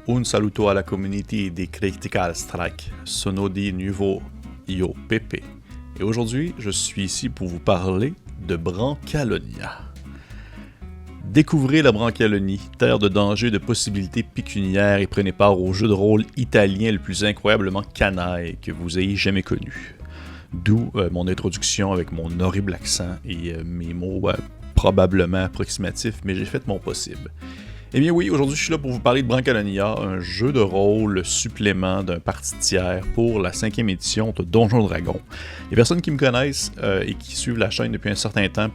Un saluto alla community di Critical Strike, sono di nuovo io Pepe. Et aujourd'hui, je suis ici pour vous parler de Brancalonia. Découvrez la Brancalonie, terre de danger et de possibilités pécuniaires, et prenez part au jeu de rôle italien le plus incroyablement canaille que vous ayez jamais connu. D'où mon introduction avec mon horrible accent et mes mots probablement approximatifs, mais j'ai fait mon possible. Eh bien oui, aujourd'hui je suis là pour vous parler de Brancalonia, un jeu de rôle supplément d'un parti tiers pour la 5e édition de Donjons & Dragons. Les personnes qui me connaissent et qui suivent la chaîne depuis un certain temps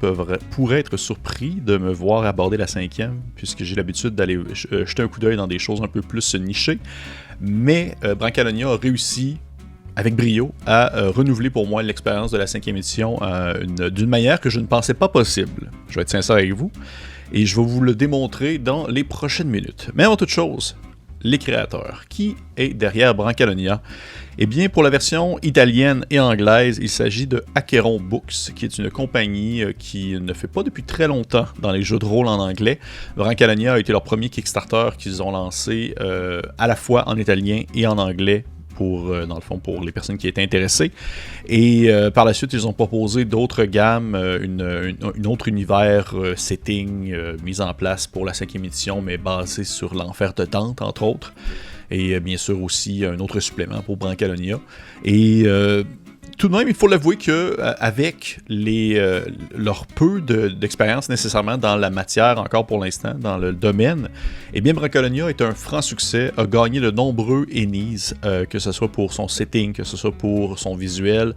pourraient être surpris de me voir aborder la 5e, puisque j'ai l'habitude d'aller jeter un coup d'œil dans des choses un peu plus nichées. Mais Brancalonia a réussi avec brio à renouveler pour moi l'expérience de la 5e édition d'une manière que je ne pensais pas possible. Je vais être sincère avec vous. Et je vais vous le démontrer dans les prochaines minutes. Mais avant toute chose, les créateurs. Qui est derrière Brancalonia? Eh bien, pour la version italienne et anglaise, il s'agit de Acheron Books, qui est une compagnie qui ne fait pas depuis très longtemps dans les jeux de rôle en anglais. Brancalonia a été leur premier Kickstarter qu'ils ont lancé à la fois en italien et en anglais, dans le fond, pour les personnes qui étaient intéressées. Et par la suite, ils ont proposé d'autres gammes, une autre univers setting mis en place pour la 5e édition, mais basé sur l'enfer de Dante, entre autres. Et bien sûr aussi un autre supplément pour Brancalonia. Et tout de même, il faut l'avouer qu'avec leur peu d'expérience nécessairement dans la matière, encore pour l'instant, dans le domaine, eh bien Brancalonia est un franc succès, a gagné de nombreux Ennies, que ce soit pour son setting, que ce soit pour son visuel,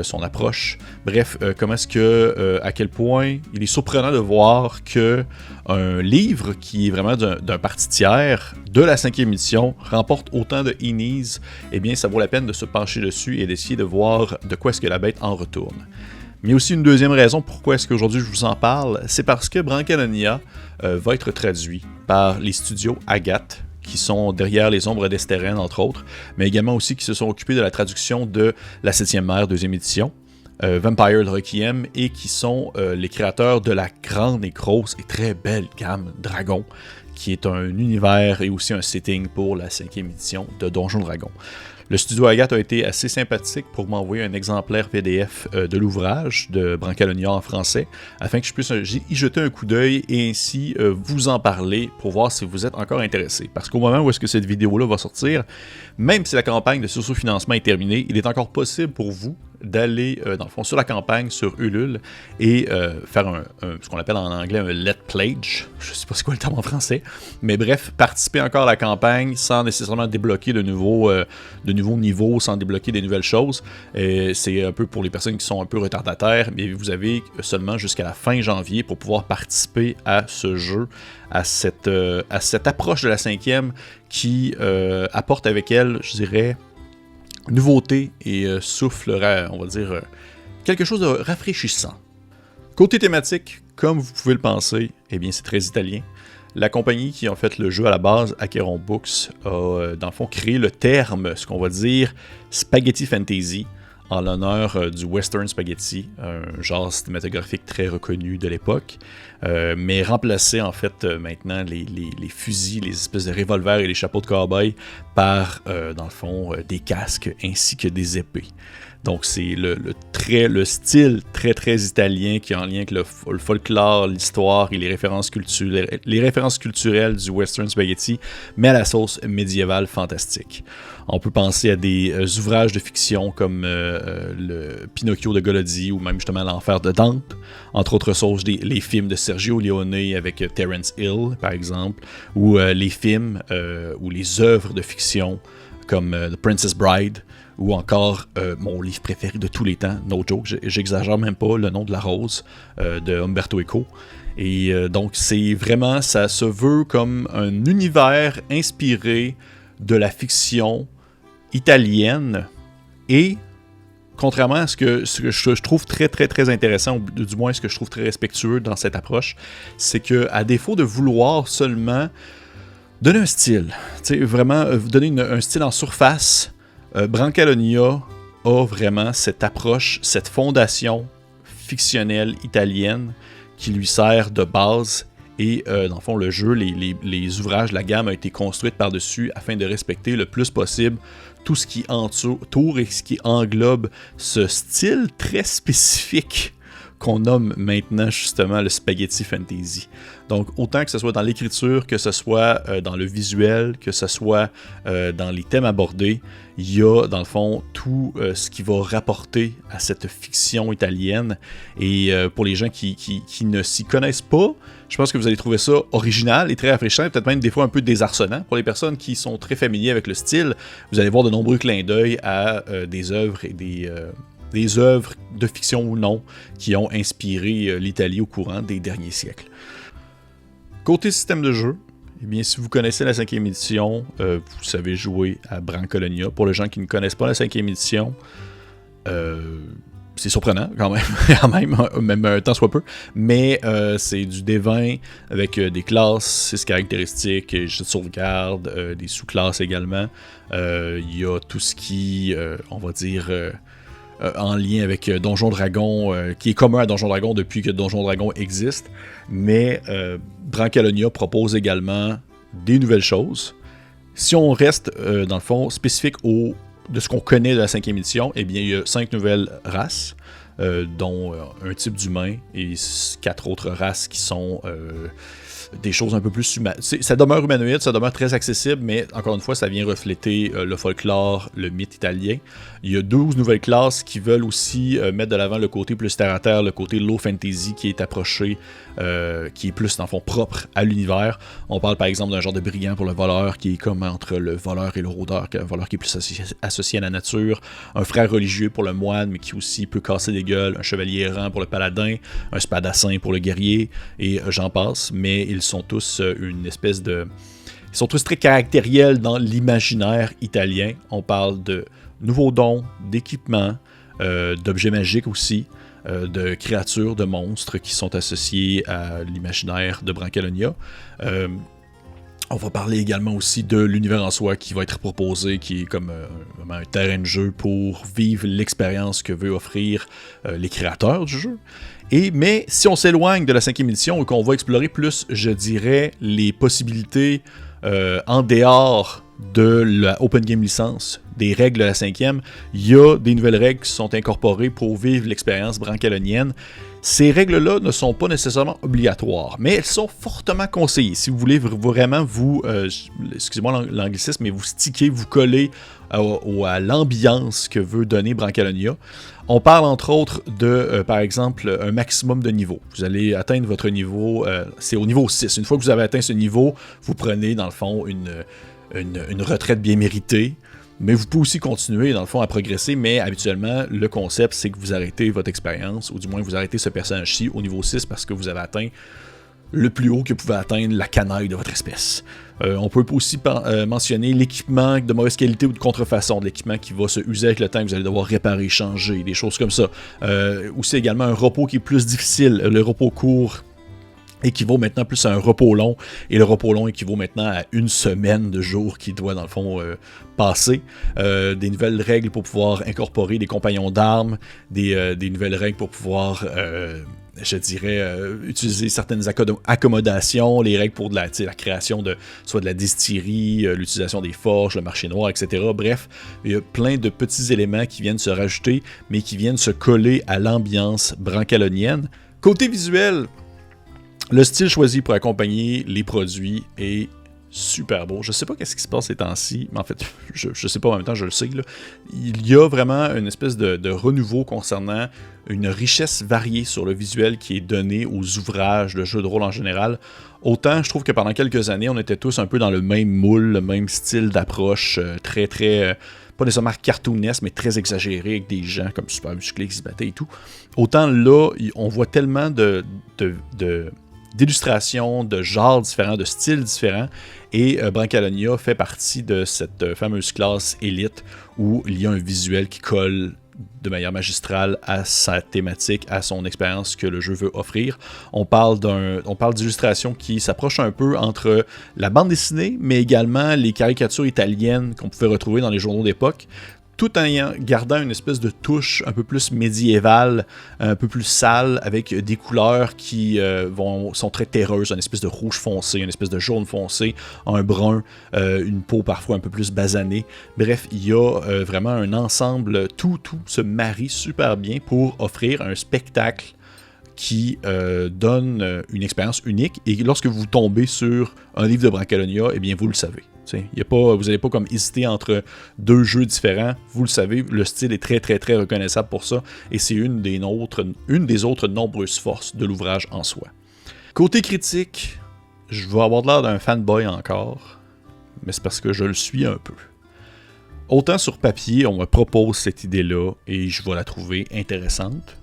son approche. Bref, à quel point il est surprenant de voir que un livre qui est vraiment d'un parti tiers de la 5e édition remporte autant de Ennies. Eh bien, ça vaut la peine de se pencher dessus et d'essayer de voir de quoi est-ce que la bête en retourne. Mais aussi une deuxième raison pourquoi est-ce qu'aujourd'hui je vous en parle, c'est parce que Brancalonia va être traduit par les studios Agathe, qui sont derrière Les Ombres d'Esteren, entre autres, mais également aussi qui se sont occupés de la traduction de La 7e Mer, 2e édition, Vampire the Requiem, et qui sont les créateurs de la grande et grosse et très belle gamme Dragon, qui est un univers et aussi un setting pour la 5e édition de Donjons & Dragons. Le studio Agathe a été assez sympathique pour m'envoyer un exemplaire PDF de l'ouvrage de Brancalonia en français, afin que je puisse y jeter un coup d'œil et ainsi vous en parler pour voir si vous êtes encore intéressé. Parce qu'au moment où est-ce que cette vidéo-là va sortir, même si la campagne de socio-financement est terminée, il est encore possible pour vous d'aller, dans le fond, sur la campagne, sur Ulule, et faire ce qu'on appelle en anglais un let pledge. Je ne sais pas c'est quoi le terme en français, mais bref, participer encore à la campagne sans nécessairement débloquer de nouveaux niveaux, sans débloquer des nouvelles choses. C'est un peu pour les personnes qui sont un peu retardataires, mais vous avez seulement jusqu'à la fin janvier pour pouvoir participer à ce jeu, à cette approche de la 5e qui apporte avec elle, je dirais, nouveauté et souffle, on va dire, quelque chose de rafraîchissant. Côté thématique, comme vous pouvez le penser, eh bien c'est très italien. La compagnie qui a fait le jeu à la base, Acheron Books, a dans le fond créé le terme, ce qu'on va dire, Spaghetti Fantasy, en l'honneur du Western Spaghetti, un genre cinématographique très reconnu de l'époque, mais remplacé en fait maintenant les fusils, les espèces de revolvers et les chapeaux de cow-boy par, dans le fond, des casques ainsi que des épées. Donc c'est le style très très italien qui est en lien avec le folklore, l'histoire et les références culturelles du Western Spaghetti, mais à la sauce médiévale fantastique. On peut penser à des ouvrages de fiction comme le Pinocchio de Golodi ou même justement l'Enfer de Dante, entre autres choses les films de Sergio Leone avec Terence Hill par exemple, ou les films ou les œuvres de fiction comme The Princess Bride, ou encore mon livre préféré de tous les temps, no joke, j'exagère même pas, Le Nom de la Rose, de Umberto Eco. Et donc c'est vraiment, ça se veut comme un univers inspiré de la fiction italienne, et contrairement à ce que je trouve très très très intéressant, ou du moins ce que je trouve très respectueux dans cette approche, c'est que à défaut de vouloir seulement donner un style, vraiment donner un style en surface, Brancalonia a vraiment cette approche, cette fondation fictionnelle italienne qui lui sert de base Et dans le fond, le jeu, les ouvrages, la gamme a été construite par-dessus afin de respecter le plus possible tout ce qui entoure et ce qui englobe ce style très spécifique qu'on nomme maintenant justement le spaghetti fantasy. Donc autant que ce soit dans l'écriture, que ce soit dans le visuel, que ce soit dans les thèmes abordés, il y a dans le fond tout ce qui va rapporter à cette fiction italienne. Et pour les gens qui ne s'y connaissent pas, je pense que vous allez trouver ça original et très rafraîchissant, peut-être même des fois un peu désarçonnant. Pour les personnes qui sont très familiers avec le style, vous allez voir de nombreux clins d'œil à des œuvres et des œuvres de fiction ou non qui ont inspiré l'Italie au courant des derniers siècles. Côté système de jeu, eh bien, si vous connaissez la 5e édition, vous savez jouer à Brancalonia. Pour les gens qui ne connaissent pas la 5e édition, c'est surprenant quand même un temps soit peu, mais c'est du D20 avec des classes, 6 caractéristiques, jeux de sauvegarde, des sous-classes également. Il y a tout ce qui, on va dire... en lien avec Donjon Dragon, qui est commun à Donjon Dragon depuis que Donjon Dragon existe. Mais Brancalonia propose également des nouvelles choses. Si on reste, dans le fond, spécifique de ce qu'on connaît de la 5e édition, eh bien, il y a 5 nouvelles races, dont un type d'humain et 4 autres races qui sont... des choses un peu plus humaines. Ça demeure humanoïde, ça demeure très accessible, mais encore une fois, ça vient refléter le folklore, le mythe italien. Il y a 12 nouvelles classes qui veulent aussi mettre de l'avant le côté plus terre-à-terre, le côté low fantasy qui est approché, qui est plus, dans le fond, propre à l'univers. On parle par exemple d'un genre de brigand pour le voleur qui est comme entre le voleur et le rôdeur, un voleur qui est plus associé à la nature, un frère religieux pour le moine, mais qui aussi peut casser des gueules, un chevalier errant pour le paladin, un spadassin pour le guerrier, et j'en passe, mais ils sont tous une espèce de... Ils sont tous très caractériels dans l'imaginaire italien. On parle de nouveaux dons, d'équipements, d'objets magiques aussi, de créatures, de monstres qui sont associés à l'imaginaire de Brancalonia. On va parler également aussi de l'univers en soi qui va être proposé, qui est comme un terrain de jeu pour vivre l'expérience que veut offrir les créateurs du jeu. Mais si on s'éloigne de la 5e édition et qu'on va explorer plus, je dirais, les possibilités en dehors de la Open Game Licence, des règles de la 5e, il y a des nouvelles règles qui sont incorporées pour vivre l'expérience brancalonienne. Ces règles-là ne sont pas nécessairement obligatoires, mais elles sont fortement conseillées. Si vous voulez vraiment vous, excusez-moi l'anglicisme, mais vous sticker, vous coller à l'ambiance que veut donner Brancalonia. On parle entre autres de, par exemple, un maximum de niveau. Vous allez atteindre votre niveau, c'est au niveau 6. Une fois que vous avez atteint ce niveau, vous prenez dans le fond une retraite bien méritée. Mais vous pouvez aussi continuer, dans le fond, à progresser, mais habituellement, le concept, c'est que vous arrêtez votre expérience, ou du moins vous arrêtez ce personnage-ci au niveau 6 parce que vous avez atteint le plus haut que pouvait atteindre la canaille de votre espèce. On peut aussi mentionner l'équipement de mauvaise qualité ou de contrefaçon, de l'équipement qui va se user avec le temps, que vous allez devoir réparer, changer, des choses comme ça. Aussi également un repos qui est plus difficile, le repos court équivaut maintenant plus à un repos long, et le repos long équivaut maintenant à une semaine de jours qui doit, dans le fond, passer. Des nouvelles règles pour pouvoir incorporer des compagnons d'armes, des nouvelles règles pour pouvoir, je dirais, utiliser certaines accommodations, les règles pour la création de soit de la distillerie, l'utilisation des forges, le marché noir, etc. Bref, il y a plein de petits éléments qui viennent se rajouter, mais qui viennent se coller à l'ambiance brancalonienne. Côté visuel, le style choisi pour accompagner les produits est super beau. Je sais pas qu'est-ce qui se passe ces temps-ci, mais en fait, je sais pas en même temps, je le sais. Là. Il y a vraiment une espèce de renouveau concernant une richesse variée sur le visuel qui est donnée aux ouvrages de jeux de rôle en général. Autant, je trouve que pendant quelques années, on était tous un peu dans le même moule, le même style d'approche, très, pas nécessairement cartoonesque, mais très exagéré, avec des gens comme super musclés qui se battaient et tout. Autant là, on voit tellement d'illustrations, de genres différents, de styles différents, et Brancalonia fait partie de cette fameuse classe élite où il y a un visuel qui colle de manière magistrale à sa thématique, à son expérience que le jeu veut offrir. On parle d'illustrations qui s'approchent un peu entre la bande dessinée, mais également les caricatures italiennes qu'on pouvait retrouver dans les journaux d'époque. tout en gardant une espèce de touche un peu plus médiévale, un peu plus sale, avec des couleurs qui sont très terreuses, une espèce de rouge foncé, une espèce de jaune foncé, un brun, une peau parfois un peu plus basanée. Bref, il y a vraiment un ensemble, tout se marie super bien pour offrir un spectacle qui donne une expérience unique. Et lorsque vous tombez sur un livre de Brancalonia, eh bien, vous le savez. Vous n'allez pas comme hésiter entre deux jeux différents. Vous le savez, le style est très, très, très reconnaissable pour ça. Et c'est une des autres nombreuses forces de l'ouvrage en soi. Côté critique, je vais avoir l'air d'un fanboy encore, mais c'est parce que je le suis un peu. Autant sur papier, on me propose cette idée-là et je vais la trouver intéressante.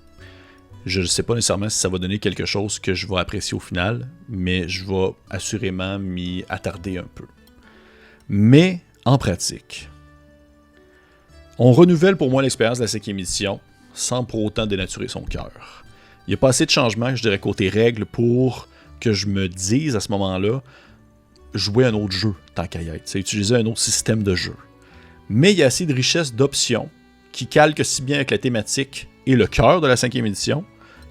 Je ne sais pas nécessairement si ça va donner quelque chose que je vais apprécier au final, mais je vais assurément m'y attarder un peu. Mais, en pratique, on renouvelle pour moi l'expérience de la 5e édition sans pour autant dénaturer son cœur. Il n'y a pas assez de changements, je dirais, côté règles pour que je me dise à ce moment-là jouer un autre jeu, tant qu'à y être. C'est utiliser un autre système de jeu. Mais il y a assez de richesse d'options qui calquent si bien avec la thématique et le cœur de la 5e édition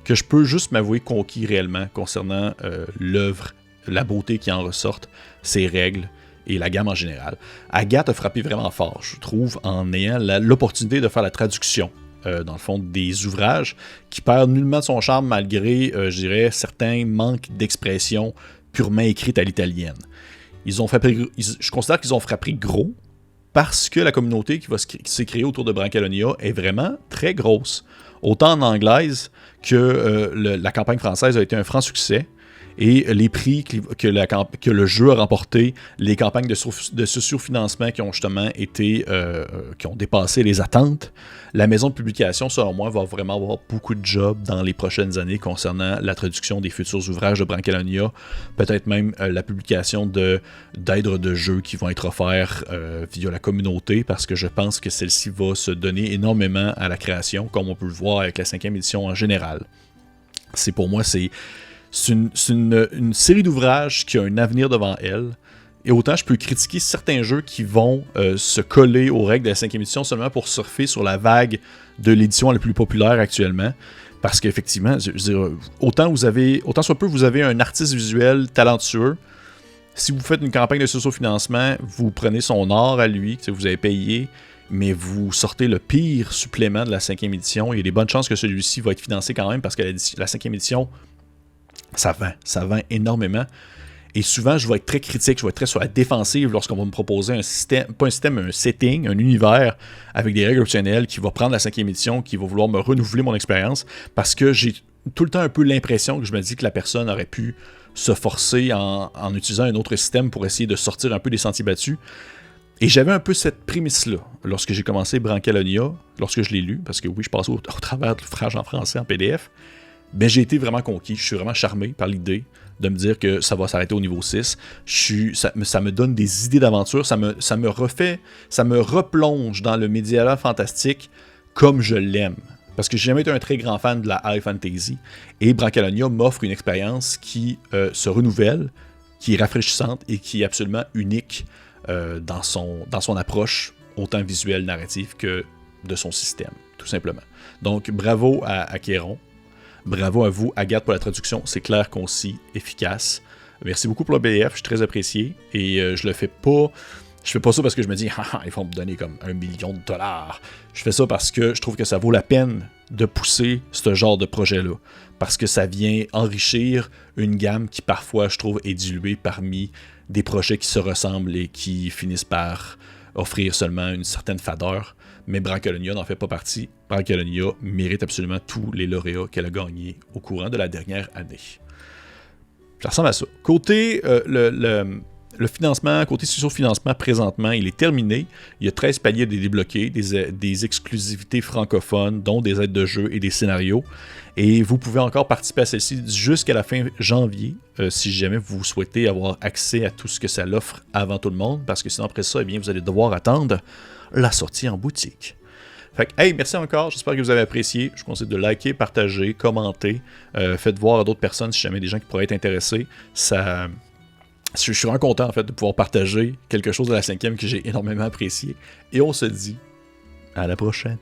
que je peux juste m'avouer conquis réellement concernant l'œuvre, la beauté qui en ressorte, ses règles et la gamme en général. Agathe a frappé vraiment fort, je trouve, en ayant l'opportunité de faire la traduction, dans le fond, des ouvrages, qui perd nullement de son charme malgré, je dirais, certains manques d'expression purement écrites à l'italienne. Je considère qu'ils ont frappé gros, parce que la communauté qui s'est créée autour de Brancalonia est vraiment très grosse. Autant en anglaise que la campagne française a été un franc succès. Et les prix que le jeu a remporté, les campagnes de surfinancement qui ont justement été, qui ont dépassé les attentes, la maison de publication, selon moi, va vraiment avoir beaucoup de jobs dans les prochaines années concernant la traduction des futurs ouvrages de Brancalonia, peut-être même la publication d'aides de jeux qui vont être offerts via la communauté, parce que je pense que celle-ci va se donner énormément à la création, comme on peut le voir avec la 5e édition en général. Pour moi, c'est une série d'ouvrages qui a un avenir devant elle. Et autant je peux critiquer certains jeux qui vont se coller aux règles de la 5e édition seulement pour surfer sur la vague de l'édition la plus populaire actuellement. Parce qu'effectivement, autant soit peu vous avez un artiste visuel talentueux, si vous faites une campagne de socio-financement, vous prenez son art à lui, que vous avez payé, mais vous sortez le pire supplément de la 5e édition. Il y a des bonnes chances que celui-ci va être financé quand même parce que la 5e édition, ça vend énormément. Et souvent, je vais être très critique, je vais être très sur la défensive lorsqu'on va me proposer un système, pas un système, mais un setting, un univers avec des règles optionnelles qui va prendre la 5e édition, qui va vouloir me renouveler mon expérience, parce que j'ai tout le temps un peu l'impression que je me dis que la personne aurait pu se forcer en utilisant un autre système pour essayer de sortir un peu des sentiers battus. Et j'avais un peu cette prémisse-là lorsque j'ai commencé Brancalonia, lorsque je l'ai lu, parce que oui, je passais au travers de l'ouvrage en français, en PDF, mais j'ai été vraiment conquis, je suis vraiment charmé par l'idée de me dire que ça va s'arrêter au niveau 6. Ça me donne des idées d'aventure, ça me replonge dans le médiéval fantastique comme je l'aime. Parce que j'ai jamais été un très grand fan de la high fantasy. Et Brancalonia m'offre une expérience qui se renouvelle, qui est rafraîchissante et qui est absolument unique dans son approche, autant visuelle, narrative que de son système, tout simplement. Donc, bravo à Kéron. Bravo à vous, Agathe, pour la traduction. C'est clair, concis, efficace. Merci beaucoup pour le PDF, je suis très apprécié. Et je fais pas ça parce que je me dis, ils vont me donner comme $1 million. Je fais ça parce que je trouve que ça vaut la peine de pousser ce genre de projet-là. Parce que ça vient enrichir une gamme qui parfois, je trouve, est diluée parmi des projets qui se ressemblent et qui finissent par offrir seulement une certaine fadeur. Mais Brancalonia n'en fait pas partie. Brancalonia mérite absolument tous les lauréats qu'elle a gagnés au courant de la dernière année. Ça ressemble à ça. Côté le financement, côté socio-financement, présentement, il est terminé. Il y a 13 paliers à débloquer, des exclusivités francophones, dont des aides de jeu et des scénarios. Et vous pouvez encore participer à celle-ci jusqu'à la fin janvier, si jamais vous souhaitez avoir accès à tout ce que ça l'offre avant tout le monde, parce que sinon après ça, eh bien, vous allez devoir attendre la sortie en boutique. Fait que, hey, merci encore, j'espère que vous avez apprécié. Je vous conseille de liker, partager, commenter. Faites voir à d'autres personnes si jamais des gens qui pourraient être intéressés. Je suis vraiment content en fait de pouvoir partager quelque chose de la 5e que j'ai énormément apprécié. Et on se dit À la prochaine.